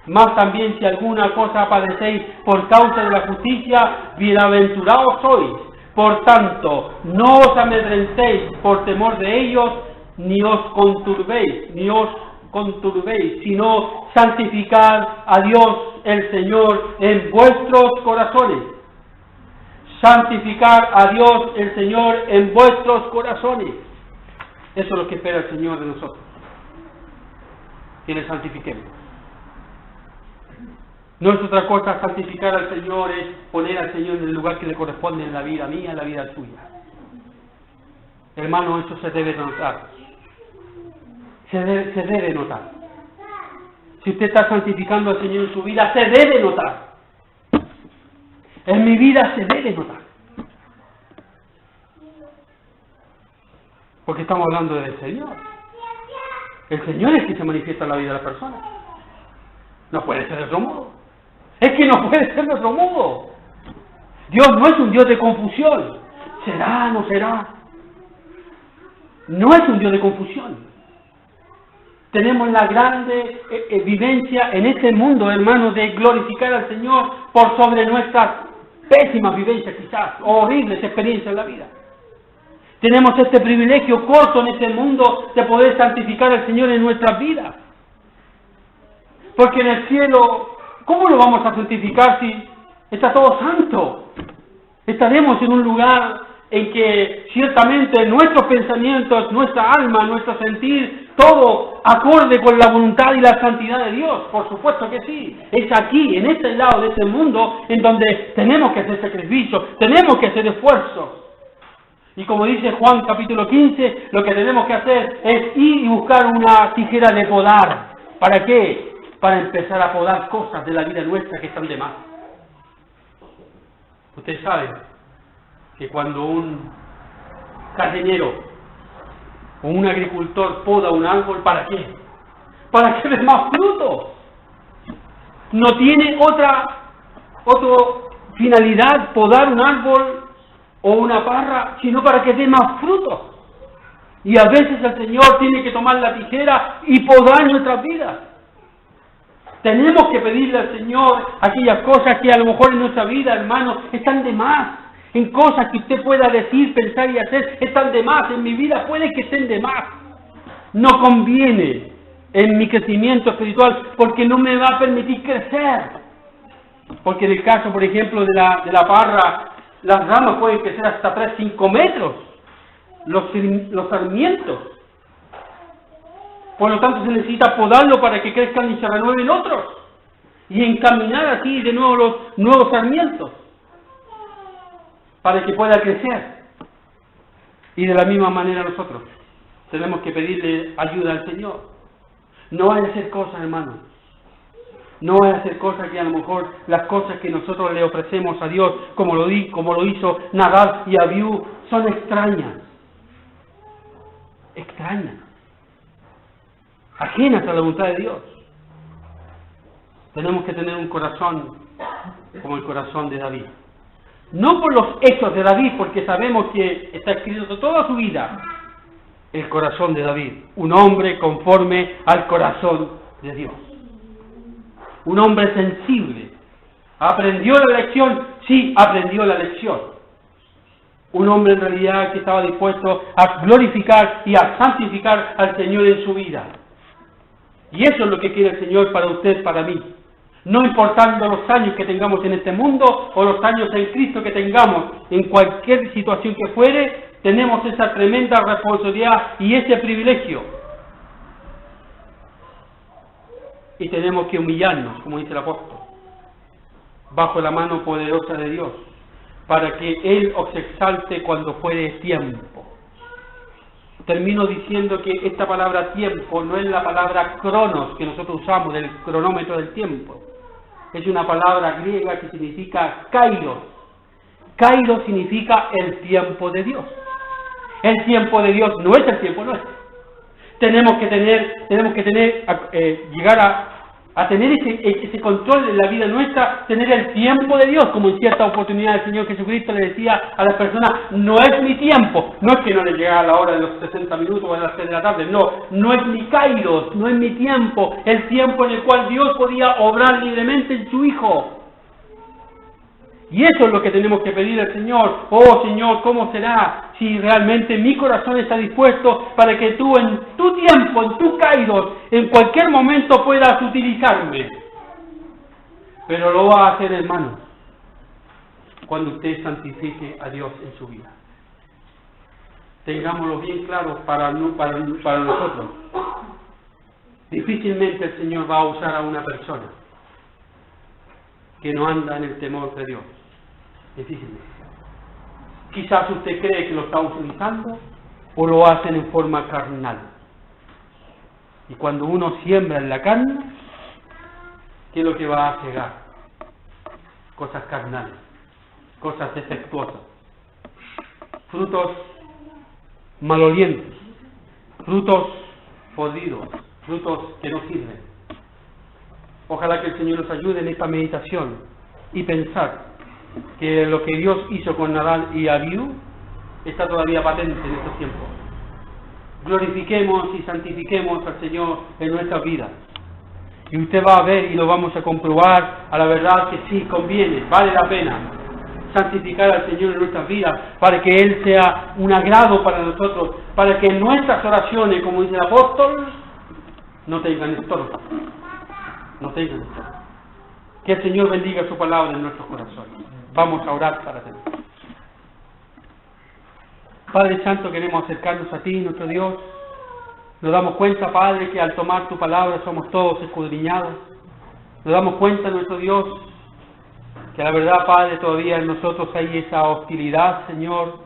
Más también si alguna cosa padecéis por causa de la justicia, bienaventurados sois. Por tanto, no os amedrentéis por temor de ellos, ni os conturbéis, sino santificad a Dios el Señor en vuestros corazones. Santificar a Dios el Señor en vuestros corazones. Eso es lo que espera el Señor de nosotros, que le santifiquemos. No es otra cosa santificar al Señor, es poner al Señor en el lugar que le corresponde en la vida mía, en la vida suya. Hermano, eso se debe notar. Se debe notar. Si usted está santificando al Señor en su vida, se debe notar. En mi vida se debe notar. Porque estamos hablando del Señor. El Señor es quien se manifiesta en la vida de la persona. No puede ser de otro modo. Es que no puede ser de otro modo. Dios no es un Dios de confusión. ¿Será? ¿No será? No es un Dios de confusión. Tenemos la grande vivencia en este mundo, hermanos, de glorificar al Señor por sobre nuestras pésimas vivencias quizás, o horribles experiencias en la vida. Tenemos este privilegio corto en este mundo de poder santificar al Señor en nuestras vidas. Porque en el cielo, ¿cómo lo vamos a santificar si está todo santo? Estaremos en un lugar en que ciertamente nuestros pensamientos, nuestra alma, nuestro sentir, todo acorde con la voluntad y la santidad de Dios. Por supuesto que sí. Es aquí, en este lado de este mundo, en donde tenemos que hacer sacrificios, tenemos que hacer esfuerzos. Y como dice Juan capítulo 15, lo que tenemos que hacer es ir y buscar una tijera de podar. ¿Para qué? Para empezar a podar cosas de la vida nuestra que están de más. Ustedes saben que cuando un jardinero o un agricultor poda un árbol, ¿para qué? Para que dé más frutos. No tiene otra finalidad podar un árbol o una parra, sino para que dé más frutos. Y a veces el Señor tiene que tomar la tijera y podar nuestras vidas. Tenemos que pedirle al Señor aquellas cosas que a lo mejor en nuestra vida, hermanos, están de más. En cosas que usted pueda decir, pensar y hacer, están de más. En mi vida puede que estén de más. No conviene en mi crecimiento espiritual porque no me va a permitir crecer. Porque en el caso, por ejemplo, de la parra, las ramas pueden crecer hasta 3-5 metros. Los sarmientos. Por lo tanto, se necesita podarlo para que crezcan y se renueven otros. Y encaminar así de nuevo los nuevos sarmientos. Para que pueda crecer. Y de la misma manera nosotros tenemos que pedirle ayuda al Señor. No hay que hacer cosas, hermanos. No hay que hacer cosas que a lo mejor las cosas que nosotros le ofrecemos a Dios, como lo hizo Nadab y Abiú, son extrañas. Extrañas. Ajenas a la voluntad de Dios. Tenemos que tener un corazón como el corazón de David. No por los hechos de David, porque sabemos que está escrito toda su vida el corazón de David. Un hombre conforme al corazón de Dios. Un hombre sensible. ¿Aprendió la lección? Sí, aprendió la lección. Un hombre en realidad que estaba dispuesto a glorificar y a santificar al Señor en su vida. Y eso es lo que quiere el Señor para usted, para mí. No importando los años que tengamos en este mundo o los años en Cristo que tengamos, en cualquier situación que fuere, tenemos esa tremenda responsabilidad y ese privilegio y tenemos que humillarnos, como dice el apóstol, bajo la mano poderosa de Dios, para que Él os exalte cuando fuere tiempo. Termino diciendo que esta palabra tiempo no es la palabra cronos que nosotros usamos del cronómetro del tiempo. Es una palabra griega que significa kairos. Kairos significa el tiempo de Dios. El tiempo de Dios no es el tiempo nuestro. Tenemos que llegar a tener ese control en la vida nuestra, tener el tiempo de Dios, como en cierta oportunidad el Señor Jesucristo le decía a las personas: no es mi tiempo. No es que no le llegara la hora de los 60 minutos o de las 3 de la tarde, no es mi kairos, no es mi tiempo, el tiempo en el cual Dios podía obrar libremente en su Hijo. Y eso es lo que tenemos que pedir al Señor. Oh Señor, ¿cómo será si realmente mi corazón está dispuesto para que tú en tu tiempo, en tu kairos, en cualquier momento puedas utilizarme? Pero lo va a hacer, hermano, cuando usted santifique a Dios en su vida. Tengámoslo bien claro para nosotros. Difícilmente el Señor va a usar a una persona que no anda en el temor de Dios. Difícilmente. Quizás usted cree que lo está utilizando o lo hacen en forma carnal. Y cuando uno siembra en la carne, ¿qué es lo que va a cegar? Cosas carnales, cosas defectuosas, frutos malolientes, frutos podridos, frutos que no sirven. Ojalá que el Señor nos ayude en esta meditación y pensar que lo que Dios hizo con Nadab y Abiú está todavía patente en estos tiempos. Glorifiquemos y santifiquemos al Señor en nuestras vidas. Y usted va a ver y lo vamos a comprobar a la verdad que sí conviene, vale la pena santificar al Señor en nuestras vidas para que Él sea un agrado para nosotros, para que nuestras oraciones, como dice el apóstol, no tengan estorbo. No tengan estorbo. Que el Señor bendiga su palabra en nuestros corazones. Vamos a orar para Él. Padre Santo, queremos acercarnos a ti, nuestro Dios. Nos damos cuenta, Padre, que al tomar tu palabra somos todos escudriñados. Nos damos cuenta, nuestro Dios, que la verdad, Padre, todavía en nosotros hay esa hostilidad, Señor.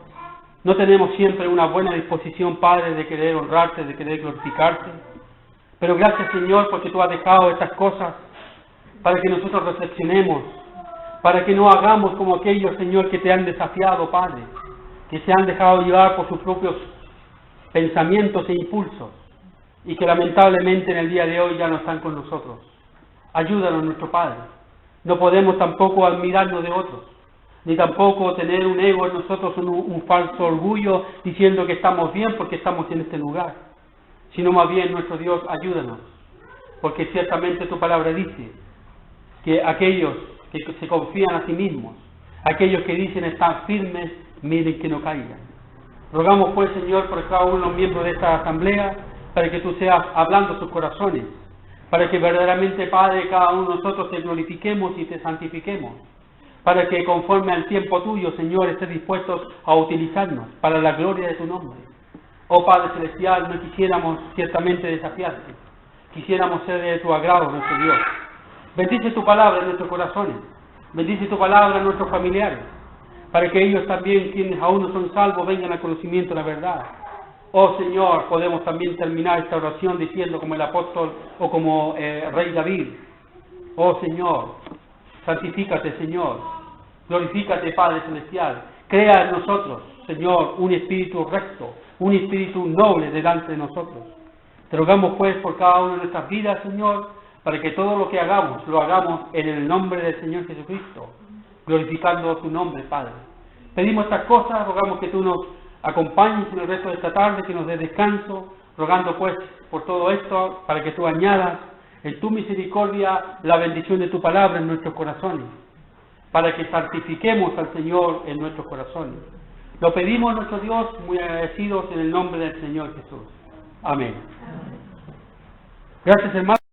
No tenemos siempre una buena disposición, Padre, de querer honrarte, de querer glorificarte. Pero gracias, Señor, porque tú has dejado estas cosas para que nosotros reflexionemos, para que no hagamos como aquellos, Señor, que te han desafiado, Padre, que se han dejado llevar por sus propios pensamientos e impulsos y que lamentablemente en el día de hoy ya no están con nosotros. Ayúdanos, nuestro Padre. No podemos tampoco admirarnos de otros, ni tampoco tener un ego en nosotros, un falso orgullo diciendo que estamos bien porque estamos en este lugar, sino más bien, nuestro Dios, ayúdanos, porque ciertamente tu palabra dice que aquellos que se confían a sí mismos, aquellos que dicen estar firmes, miren que no caigan. Rogamos pues, Señor, por cada uno de los miembros de esta asamblea, para que tú seas hablando sus corazones, para que verdaderamente, Padre, cada uno de nosotros te glorifiquemos y te santifiquemos, para que conforme al tiempo tuyo, Señor, estés dispuestos a utilizarnos para la gloria de tu nombre. Oh Padre Celestial, no quisiéramos ciertamente desafiarte, quisiéramos ser de tu agrado, nuestro Dios. Bendice tu palabra en nuestros corazones, bendice tu palabra en nuestros familiares, para que ellos también, quienes aún no son salvos, vengan al conocimiento de la verdad. Oh Señor, podemos también terminar esta oración diciendo como el apóstol o como rey David: oh Señor, santifícate, Señor, glorifícate, Padre Celestial, crea en nosotros, Señor, un espíritu recto, un espíritu noble delante de nosotros. Te rogamos pues por cada una de nuestras vidas, Señor, para que todo lo que hagamos, lo hagamos en el nombre del Señor Jesucristo, glorificando tu nombre, Padre. Pedimos estas cosas, rogamos que tú nos acompañes en el resto de esta tarde, que nos dé descanso, rogando pues por todo esto, para que tú añadas en tu misericordia la bendición de tu palabra en nuestros corazones, para que santifiquemos al Señor en nuestros corazones. Lo pedimos, nuestro Dios, muy agradecidos en el nombre del Señor Jesús. Amén. Gracias, hermanos.